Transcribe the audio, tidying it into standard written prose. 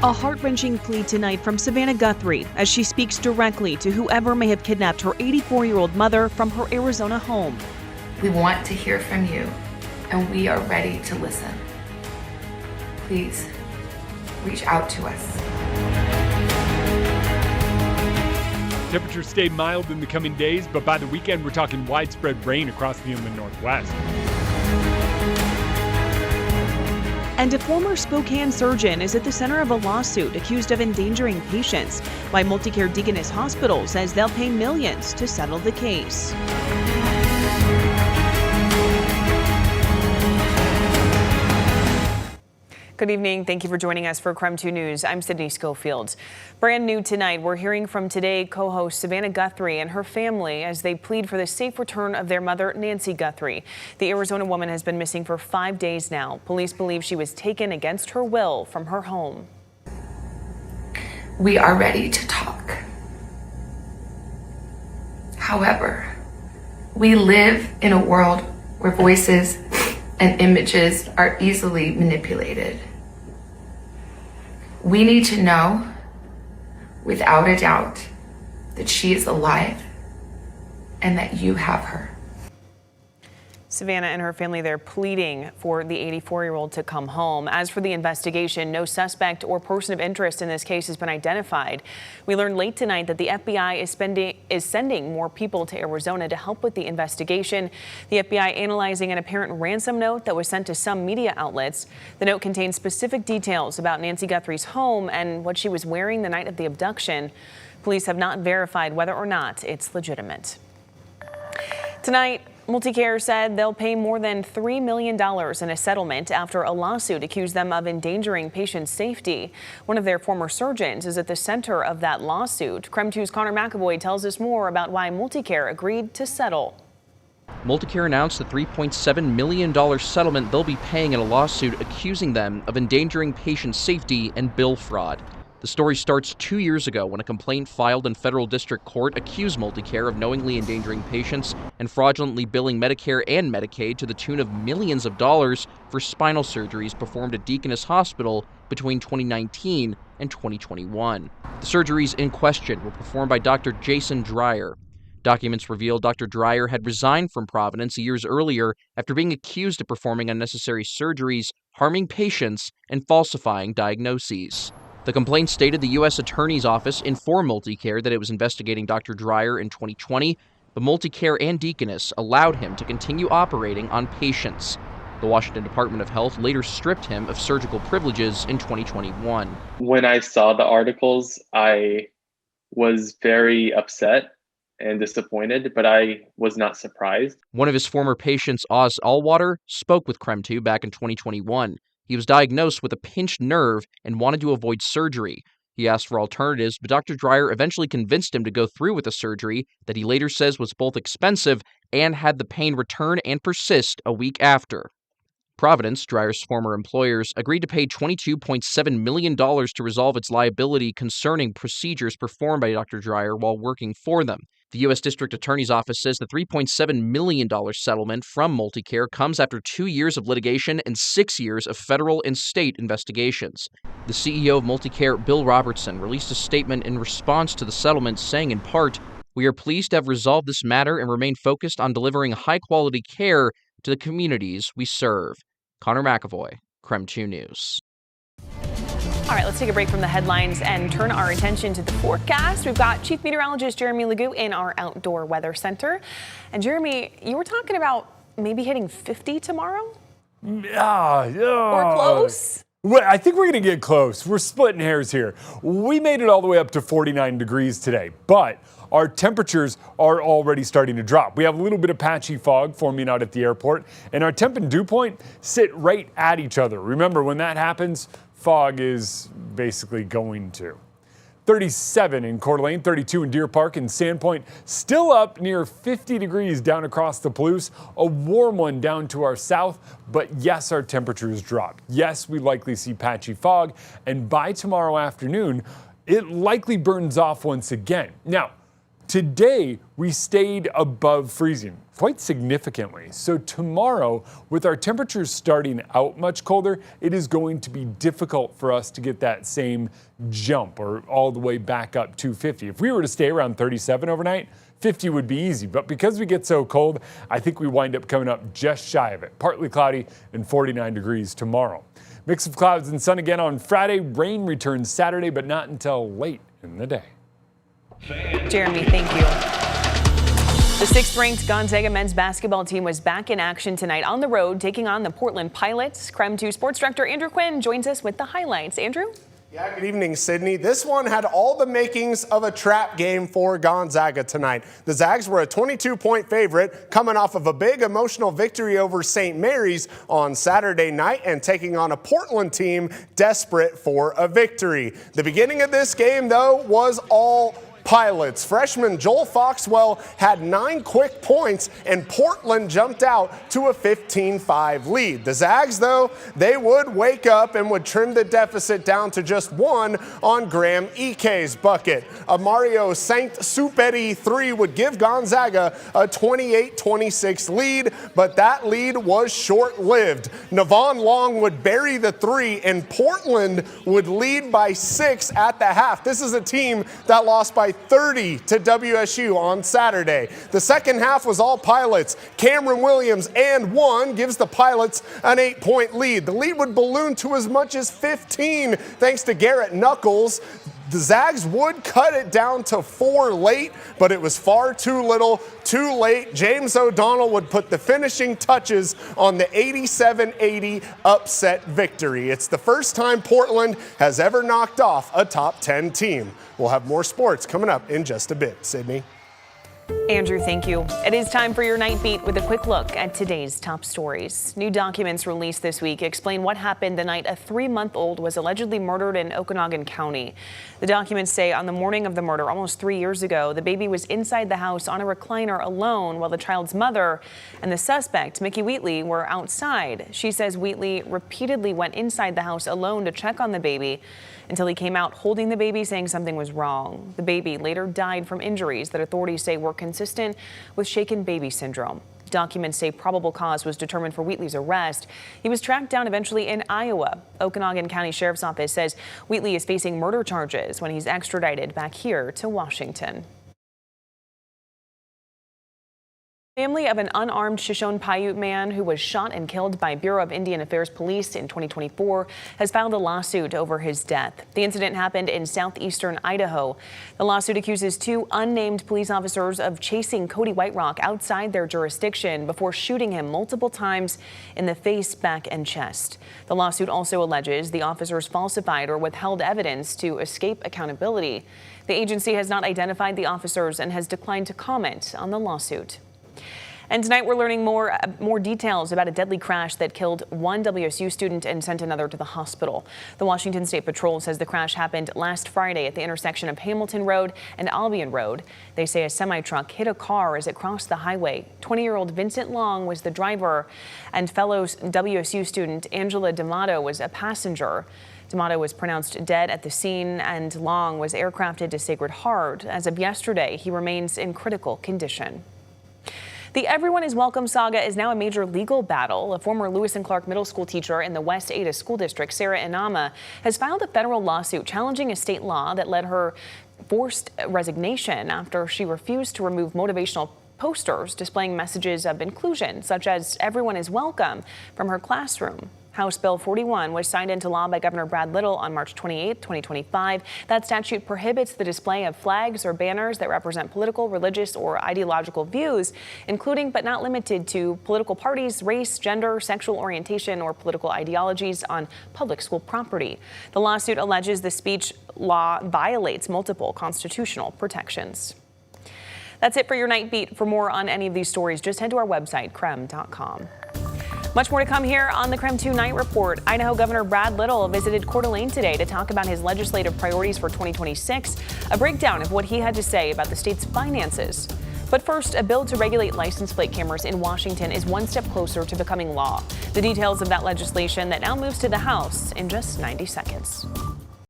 A heart-wrenching plea tonight from Savannah Guthrie as she speaks directly to whoever may have kidnapped her 84-year-old mother from her Arizona home. We want to hear from you, and we are ready to listen. Please reach out to us. Temperatures stay mild in the coming days, but by the weekend we're talking widespread rain across the inland northwest. And a former Spokane surgeon is at the center of a lawsuit accused of endangering patients. Why MultiCare Deaconess Hospital says they'll pay millions to settle the case. Good evening. Thank you for joining us for KREM 2 News. I'm Sydney Schofield. Brand new tonight, we're hearing from Today co-host Savannah Guthrie and her family as they plead for the safe return of their mother, Nancy Guthrie. The Arizona woman has been missing for 5 days now. Police believe she was taken against her will from her home. We are ready to talk. However, we live in a world where voices and images are easily manipulated. We need to know, without a doubt, that she is alive and that you have her. Savannah and her family, they're pleading for the 84-year-old to come home. As for the investigation, no suspect or person of interest in this case has been identified. We learned late tonight that the FBI is sending more people to Arizona to help with the investigation. The FBI analyzing an apparent ransom note that was sent to some media outlets. The note contains specific details about Nancy Guthrie's home and what she was wearing the night of the abduction. Police have not verified whether or not it's legitimate. Tonight, MultiCare said they'll pay more than $3 million in a settlement after a lawsuit accused them of endangering patients' safety. One of their former surgeons is at the center of that lawsuit. KREM 2's Connor McAvoy tells us more about why MultiCare agreed to settle. MultiCare announced the $3.7 million settlement they'll be paying in a lawsuit accusing them of endangering patient safety and bill fraud. The story starts 2 years ago when a complaint filed in federal district court accused MultiCare of knowingly endangering patients and fraudulently billing Medicare and Medicaid to the tune of millions of dollars for spinal surgeries performed at Deaconess Hospital between 2019 and 2021. The surgeries in question were performed by Dr. Jason Dreyer. Documents reveal Dr. Dreyer had resigned from Providence years earlier after being accused of performing unnecessary surgeries, harming patients, and falsifying diagnoses. The complaint stated the U.S. Attorney's Office informed MultiCare that it was investigating Dr. Dreyer in 2020, but MultiCare and Deaconess allowed him to continue operating on patients. The Washington Department of Health later stripped him of surgical privileges in 2021. When I saw the articles, I was very upset and disappointed, but I was not surprised. One of his former patients, Oz Allwater, spoke with KREM 2 back in 2021. He was diagnosed with a pinched nerve and wanted to avoid surgery. He asked for alternatives, but Dr. Dreyer eventually convinced him to go through with the surgery that he later says was both expensive and had the pain return and persist a week after. Providence, Dreyer's former employers, agreed to pay $22.7 million to resolve its liability concerning procedures performed by Dr. Dreyer while working for them. The U.S. District Attorney's Office says the $3.7 million settlement from MultiCare comes after 2 years of litigation and 6 years of federal and state investigations. The CEO of MultiCare, Bill Robertson, released a statement in response to the settlement, saying in part, "We are pleased to have resolved this matter and remain focused on delivering high-quality care to the communities we serve." Connor McAvoy, KREM 2 News. All right, let's take a break from the headlines and turn our attention to the forecast. We've got Chief Meteorologist Jeremy Legoo in our Outdoor Weather Center. And Jeremy, you were talking about maybe hitting 50 tomorrow? Yeah. Or close? Well, I think we're going to get close. We're splitting hairs here. We made it all the way up to 49 degrees today, but our temperatures are already starting to drop. We have a little bit of patchy fog forming out at the airport, and our temp and dew point sit right at each other. Remember, when that happens, fog is basically going to. 37 in Coeur d'Alene, 32 in Deer Park and Sandpoint, still up near 50 degrees down across the Palouse, a warm one down to our south, but yes, our temperatures drop. Yes, we likely see patchy fog, and by tomorrow afternoon, it likely burns off once again. Now, Today, we stayed above freezing quite significantly. So tomorrow, with our temperatures starting out much colder, it is going to be difficult for us to get that same jump or all the way back up to 50. If we were to stay around 37 overnight, 50 would be easy. But because we get so cold, I think we wind up coming up just shy of it. Partly cloudy and 49 degrees tomorrow. Mix of clouds and sun again on Friday. Rain returns Saturday, but not until late in the day. Jeremy, thank you. The 6th-ranked Gonzaga men's basketball team was back in action tonight on the road, taking on the Portland Pilots. KREM 2 sports director Andrew Quinn joins us with the highlights. Andrew? Yeah, good evening, Sydney. This one had all the makings of a trap game for Gonzaga tonight. The Zags were a 22-point favorite, coming off of a big emotional victory over St. Mary's on Saturday night and taking on a Portland team desperate for a victory. The beginning of this game, though, was all Pilots. Freshman Joel Foxwell had 9 quick points, and Portland jumped out to a 15-5 lead. The Zags, though, they would wake up and would trim the deficit down to just 1 on Graham Ike's bucket. A Mario Saint-Superi 3 would give Gonzaga a 28-26 lead, but that lead was short-lived. Navon Long would bury the 3, and Portland would lead by 6 at the half. This is a team that lost by 30 to WSU on Saturday. The second half was all Pilots. Cameron Williams and 1 gives the Pilots an 8-point lead. The lead would balloon to as much as 15 thanks to Garrett Knuckles. The Zags would cut it down to 4 late, but it was far too little, too late. James O'Donnell would put the finishing touches on the 87-80 upset victory. It's the first time Portland has ever knocked off a top 10 team. We'll have more sports coming up in just a bit. Sydney. Andrew, thank you. It is time for your Night Beat with a quick look at today's top stories. New documents released this week explain what happened the night a 3-month-old was allegedly murdered in Okanogan County. The documents say on the morning of the murder almost 3 years ago, the baby was inside the house on a recliner alone while the child's mother and the suspect, Mickey Wheatley, were outside. She says Wheatley repeatedly went inside the house alone to check on the baby until he came out holding the baby, saying something was wrong. The baby later died from injuries that authorities say were consistent with shaken baby syndrome. Documents say probable cause was determined for Wheatley's arrest. He was tracked down eventually in Iowa. Okanogan County Sheriff's Office says Wheatley is facing murder charges when he's extradited back here to Washington. Family of an unarmed Shoshone Paiute man who was shot and killed by Bureau of Indian Affairs police in 2024 has filed a lawsuit over his death. The incident happened in southeastern Idaho. The lawsuit accuses 2 unnamed police officers of chasing Cody Whiterock outside their jurisdiction before shooting him multiple times in the face, back, and chest. The lawsuit also alleges the officers falsified or withheld evidence to escape accountability. The agency has not identified the officers and has declined to comment on the lawsuit. And tonight we're learning more details about a deadly crash that killed 1 WSU student and sent another to the hospital. The Washington State Patrol says the crash happened last Friday at the intersection of Hamilton Road and Albion Road. They say a semi-truck hit a car as it crossed the highway. 20-year-old Vincent Long was the driver, and fellow WSU student Angela D'Amato was a passenger. D'Amato was pronounced dead at the scene, and Long was aircrafted to Sacred Heart. As of yesterday, he remains in critical condition. The Everyone is Welcome saga is now a major legal battle. A former Lewis and Clark Middle School teacher in the West Ada School District, Sarah Inama, has filed a federal lawsuit challenging a state law that led her forced resignation after she refused to remove motivational posters displaying messages of inclusion, such as "Everyone is welcome," from her classroom. House Bill 41 was signed into law by Governor Brad Little on March 28, 2025. That statute prohibits the display of flags or banners that represent political, religious, or ideological views, including but not limited to political parties, race, gender, sexual orientation, or political ideologies on public school property. The lawsuit alleges the speech law violates multiple constitutional protections. That's it for your Night Beat. For more on any of these stories, just head to our website, KREM.com. Much more to come here on the KREM 2 Night Report. Idaho Governor Brad Little visited Coeur d'Alene today to talk about his legislative priorities for 2026, a breakdown of what he had to say about the state's finances. But first, a bill to regulate license plate cameras in Washington is one step closer to becoming law. The details of that legislation that now moves to the House in just 90 seconds.